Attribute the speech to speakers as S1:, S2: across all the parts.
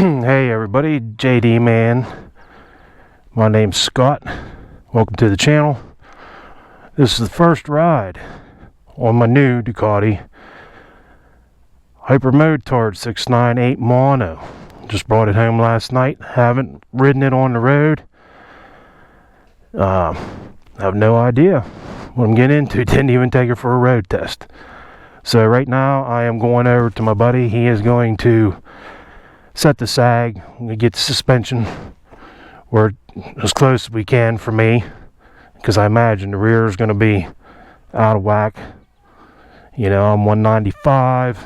S1: Hey everybody, JD man. My name's Scott. Welcome to the channel. This is the first ride on my new Ducati Hypermotard 698 Mono. Just brought it home last night. Haven't ridden it on the road. I have no idea what I'm getting into. Didn't even take it for a road test. So right now I am going over to my buddy. He is going to set the sag. We get the suspension where as close as we can for me, because I imagine the rear is going to be out of whack. You know, I'm 195,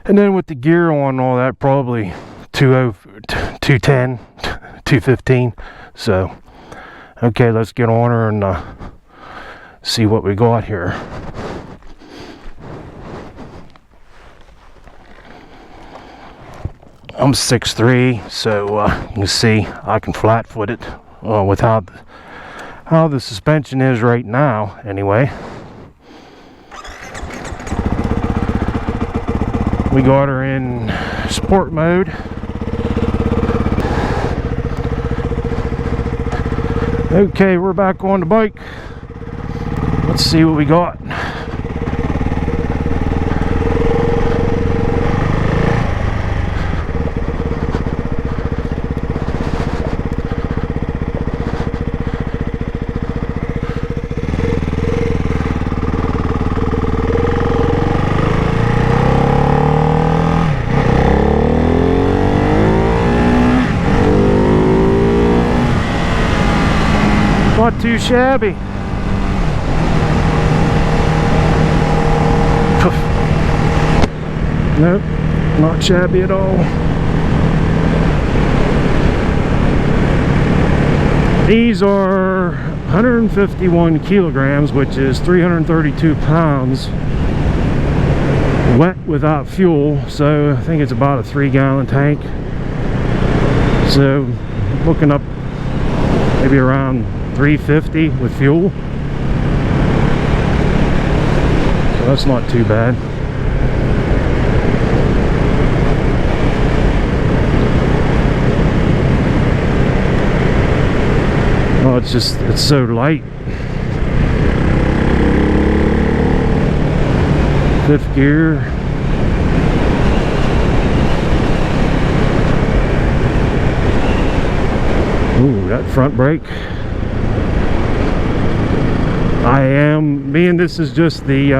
S1: and then with the gear on and all that, probably 210, 215. So okay, let's get on her and see what we got here. I'm 6'3", so you can see I can flat-foot it with how the suspension is right now, anyway. We got her in sport mode. Okay, we're back on the bike. Let's see what we got. Not too shabby. Nope, not shabby at all. These are 151 kilograms, which is 332 pounds, wet without fuel. So I think it's about a 3-gallon tank. So looking up maybe around 350 with fuel. So that's not too bad. Oh, it's so light. 5th gear. Ooh, that front brake. Being this is just the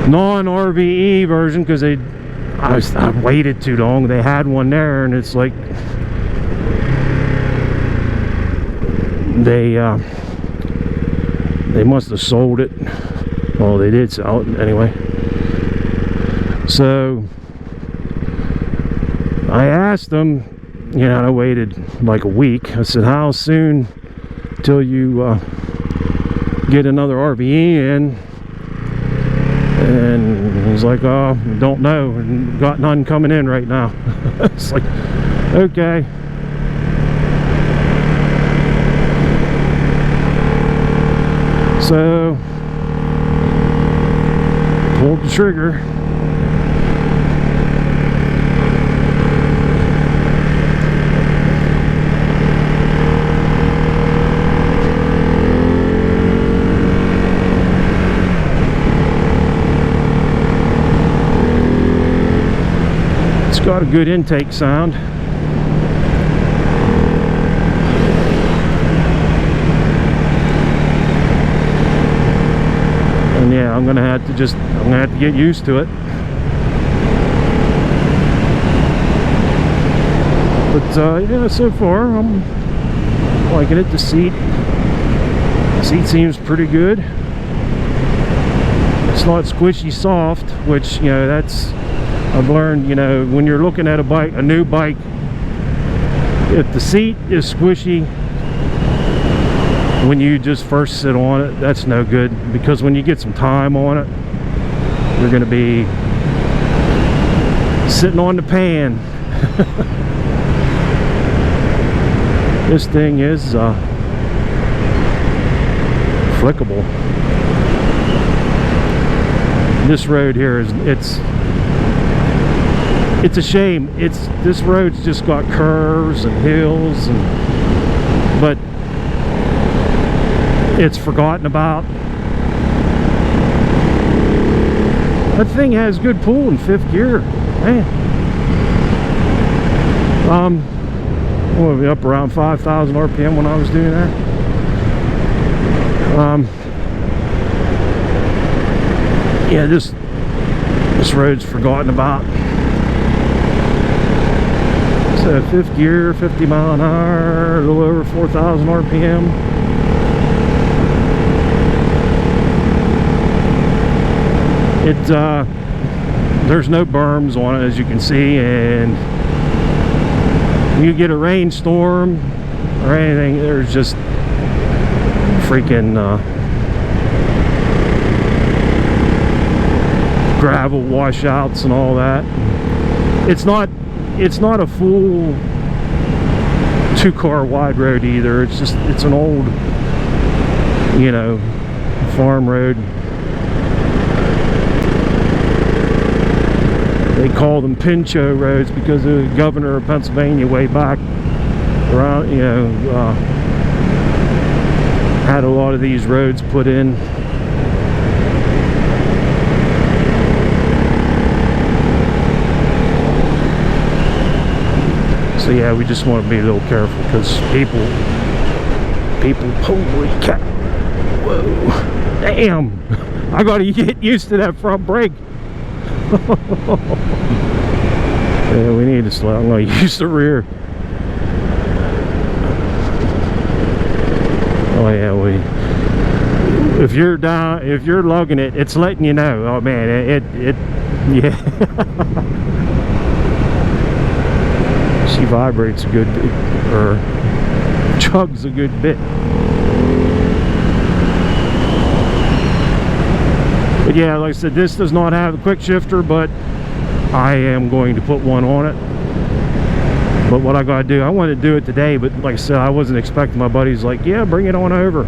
S1: non-RVE version, because I waited too long. They had one there, and it's like they must have sold it. Well, they did sell it anyway. So I asked them, you know, I waited like a week. I said, how soon till you get another RVE in? And he's like, oh, don't know, and got none coming in right now. It's like, okay. So pulled the trigger. Got a good intake sound. And yeah, I'm gonna have to get used to it. But yeah, so far I'm liking it. The seat seems pretty good. It's not squishy soft, which, you know, that's, I've learned, you know, when you're looking at a new bike, if the seat is squishy when you just first sit on it, that's no good, because when you get some time on it, you're going to be sitting on the pan. This thing is flickable. This road here is it's a shame. This road's just got curves and hills, but it's forgotten about. That thing has good pull in 5th gear, man. I'm gonna be up around 5,000 RPM when I was doing that. Yeah, this road's forgotten about. So 5th gear, 50 mile an hour, a little over 4,000 RPM. There's no berms on it, as you can see, and when you get a rainstorm or anything, there's just freaking gravel washouts and all that. It's not a full 2-car wide road either. It's an old, you know, farm road. They call them Pincho roads because the governor of Pennsylvania way back around, you know, had a lot of these roads put in. So yeah, we just want to be a little careful because people, holy cow, whoa, damn, I gotta get used to that front brake. Yeah, we need to slow. I'm gonna use the rear. Oh yeah, if you're lugging it, it's letting you know. Oh man, yeah. She vibrates a good bit, or chugs a good bit. But yeah, like I said, this does not have a quick shifter, but I am going to put one on it. But what I gotta do, I wanted to do it today, but like I said, I wasn't expecting. My buddy's like, yeah, bring it on over.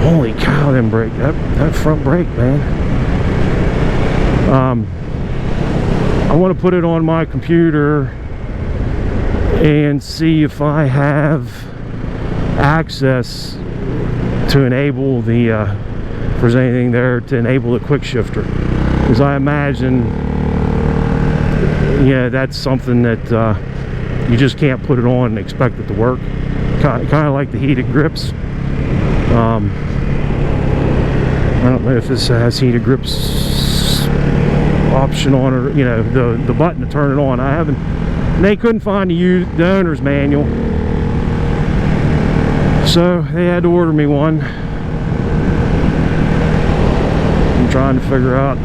S1: Holy cow, them brake, that front brake, man. I want to put it on my computer and see if I have access to enable the if there's anything there to enable the quick shifter, because I imagine, yeah, that's something that you just can't put it on and expect it to work. Kind of like the heated grips. I don't know if this has heated grips option on, or you know, the button to turn it on. I haven't. They couldn't find the owner's manual, so they had to order me one. I'm trying to figure out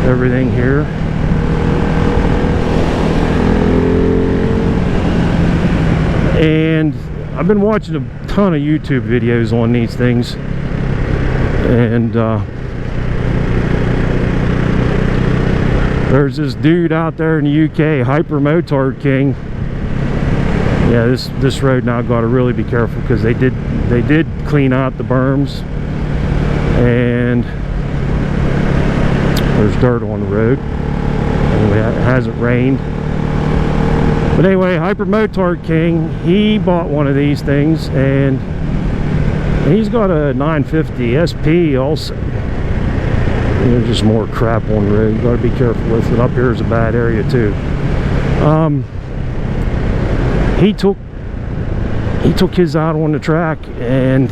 S1: everything here. And I've been watching a ton of YouTube videos on these things, and there's this dude out there in the UK, Hypermotard King. Yeah, this road now got to really be careful because they did clean out the berms, and there's dirt on the road. Anyway, it hasn't rained. But anyway, Hypermotard King, he bought one of these things, and he's got a 950 SP also. There's just more crap on the road. You got to be careful with it. Up here is a bad area too. He took his out on the track and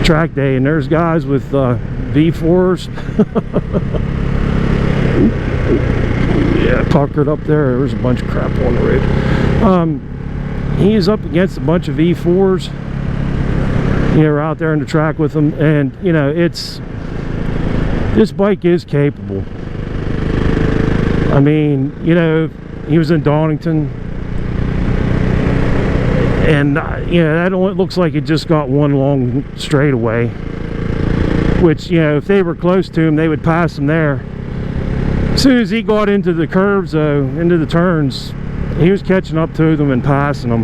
S1: track day, and there's guys with V4s. Yeah, puckered up there. There's a bunch of crap on the road. He's up against a bunch of V4s. You know, we're out there on the track with them, and you know, this bike is capable. I mean, you know, he was in Donington, and you know, that only looks like it just got one long straightaway, which, you know, if they were close to him, they would pass him there. As soon as he got into the curves, though, into the turns, he was catching up to them and passing them,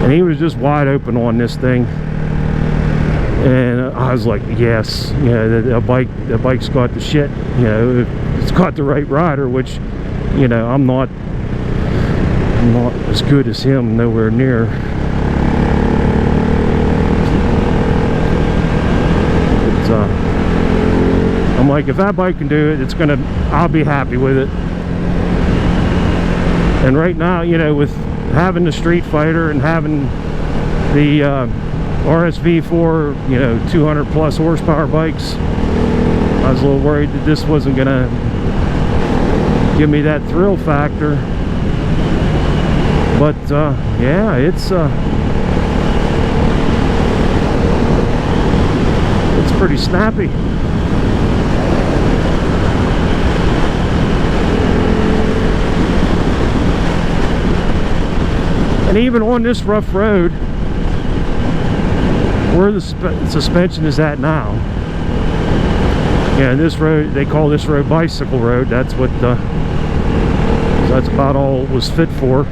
S1: and he was just wide open on this thing. And I was like, yes, you know, the bike's got the shit. You know, it's got the right rider, which, you know, I'm not as good as him, nowhere near. But, I'm like, if that bike can do it, I'll be happy with it. And right now, you know, with having the Street Fighter and having the RSV4, you know, 200 plus horsepower bikes, I was a little worried that this wasn't gonna give me that thrill factor. But yeah, it's pretty snappy. And even on this rough road, where the suspension is at now, yeah, this road, they call this road bicycle road. That's what that's about all it was fit for.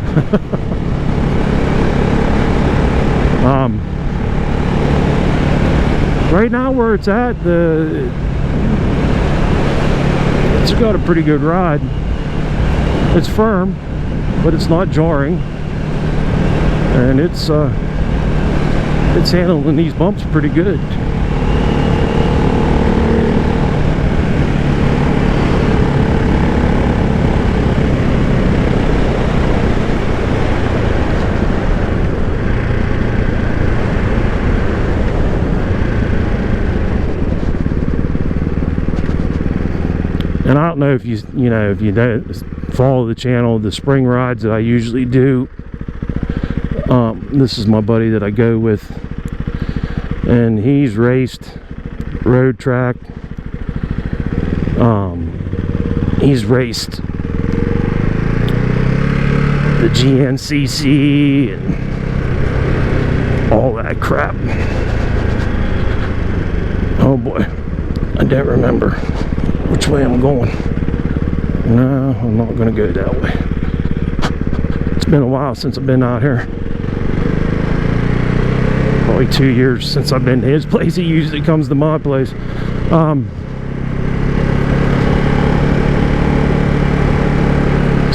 S1: Right now where it's at, it's got a pretty good ride. It's firm, but it's not jarring, and it's handling these bumps pretty good. And I don't know if you follow the channel, the spring rides that I usually do. This is my buddy that I go with, and he's raced road track. He's raced the GNCC and all that crap. Oh boy, I don't remember which way I'm going. No, I'm not going to go that way. It's been a while since I've been out here. Probably 2 years since I've been to his place. He usually comes to my place.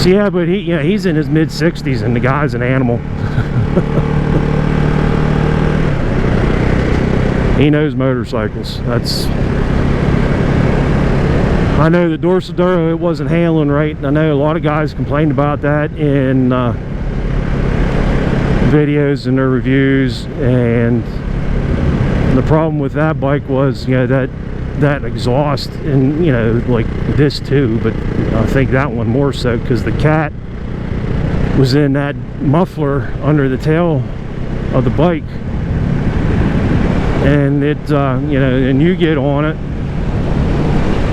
S1: So yeah, but he's in his mid-60s, and the guy's an animal. He knows motorcycles. I know the dorsal duro, it wasn't handling right. I know a lot of guys complained about that in videos and their reviews, and the problem with that bike was, you know, that exhaust, and you know, like this too, but I think that one more so, because the cat was in that muffler under the tail of the bike, and it you know, and you get on it,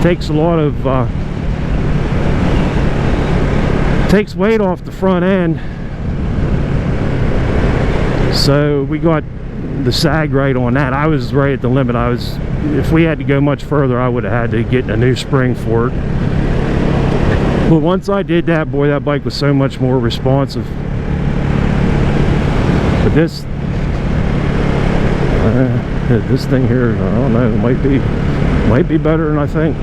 S1: takes a lot of takes weight off the front end. So we got the sag right on that. I was right at the limit. If we had to go much further, I would have had to get a new spring for it. But once I did that, boy, that bike was so much more responsive. But this thing here, I don't know, it might be better than I think.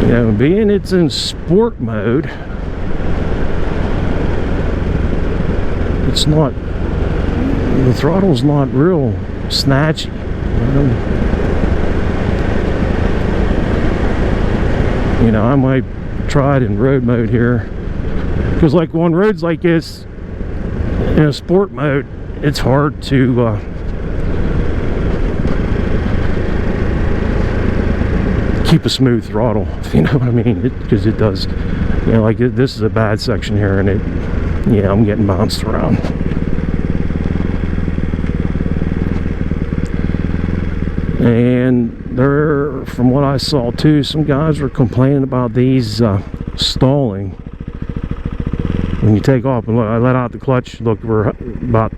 S1: You know, being it's in sport mode, it's not, the throttle's not real snatchy. You know, I might try it in road mode here, because like on roads like this, in a sport mode, it's hard to keep a smooth throttle, if you know what I mean, because it does, you know, like this is a bad section here, and yeah, I'm getting bounced around. And there, from what I saw too, some guys were complaining about these stalling when you take off. And look, I let out the clutch. Look, we're about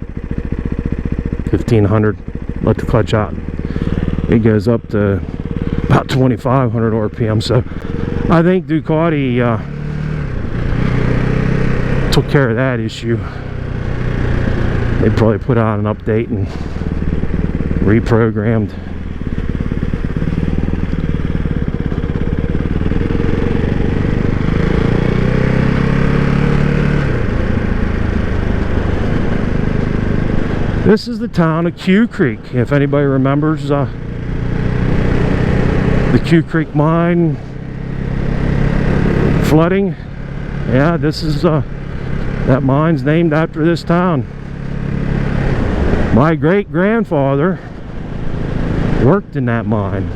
S1: 1500 let the clutch out. It goes up to about 2,500 RPM. So I think Ducati took care of that issue. They probably put out an update and reprogrammed. This is the town of Q Creek. If anybody remembers the Q Creek mine flooding, yeah, this is that mine's named after this town. My great-grandfather worked in that mine,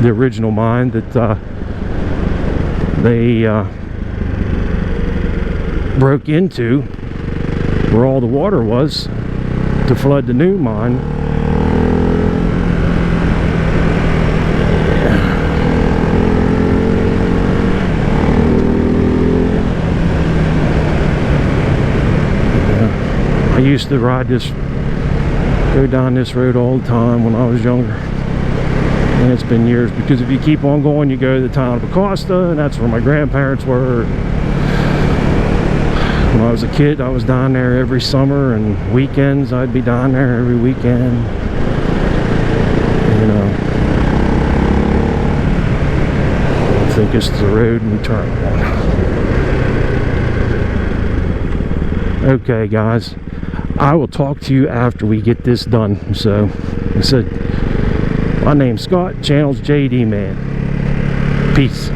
S1: the original mine that they broke into, where all the water was, to flood the new mine. I used to go down this road all the time when I was younger, and it's been years, because if you keep on going, you go to the town of Acosta, and that's where my grandparents were. When I was a kid, I was down there every summer, and weekends I'd be down there every weekend. You know, I think it's the road we turn on. Okay, guys, I will talk to you after we get this done. So, I said, my name's Scott, channel's JD Man. Peace.